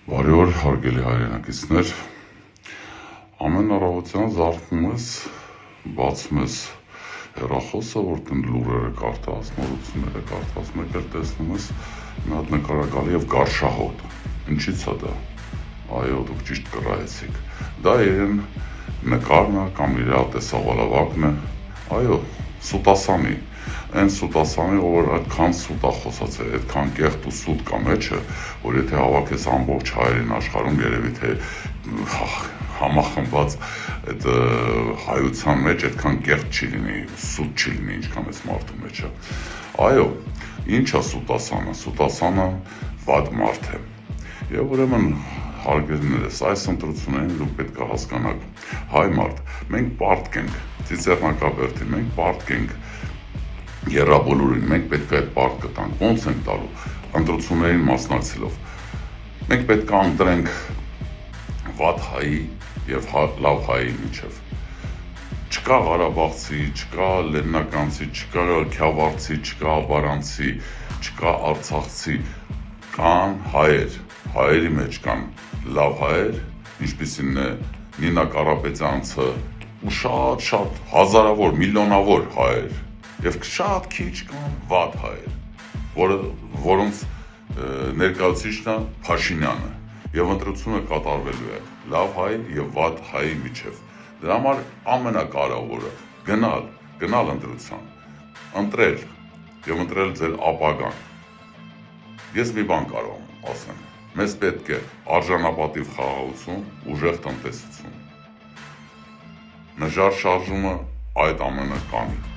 Բարի օր, հարգելի հայրենակիցներ, ամեն առավոտյան զարթնում ես, բացում ես հեռախոսը, որտեղ լուրերը կարդաս, նորությունները կարդաս, մեկ էլ տեսնում ես մի հատ նկարագալի եւ գարշահոտ, ինչի՞ց է դա, այո, դուք ճիշտ կռահեցիք, դա իրեն նկարն է կամ իր տեսավարավակն է, այո, սուտասանի, այն սուտասանի, որ այդքան սուտ է խոսացել, այդքան կեղտ ու սուտ կա մեջը, որ եթե հավաքես ամբողջ հայերին աշխարհում երևի թե համախմբված այդ հայության մեջ այդքան կեղտ չի լինի, սուտ չի լինի, ինչքան այս մարդու մեջը։ Այո, ինչ է սուտասանը, սուտասանը վատ մարդ է։ Եվ ուրեմն հարգելիներս, այս ընտրություններին դուք պետք է հասկանաք, հայ մարդ, մենք պարտք ենք, Ծիծեռնակաբերդին, մենք պարտք ենք Եռաբոլորին, մենք պետք է այդ պարտքը տանք, ոնց ենք տալու, ընտրություններին մասնակցելով, մենք պետք է ընտրենք վատ հայի և լավ հայի միջև, չկա Ղարաբաղցի, չկա Լեննականցի, չկա Քյավառցի, չկա Աբարանցի, չկա Արցախցի, կան հայեր, հայերի մեջ կան լավ հայեր, ինչպիսին է Նինա Կարապետյանցը ու շատ հազարավոր, միլիոնավոր հայեր և շատ քիչ կան վատ հայեր, որոնց ներկայացուցիչն է Փաշինյանը և ընտրությունը կատարվելու է լավ հայի և վատ հայի միջև, դրա համար ամենակարևորը գնալ ընտրության, ընտրել և ընտրել ձեր ապագան։ Ես մի բան կարող եմ ասեմ, մեզ պետք է արժանապատիվ խաղաղություն, ուժեղ տնտեսություն, նժար շարժումը այդ ամենը կանի։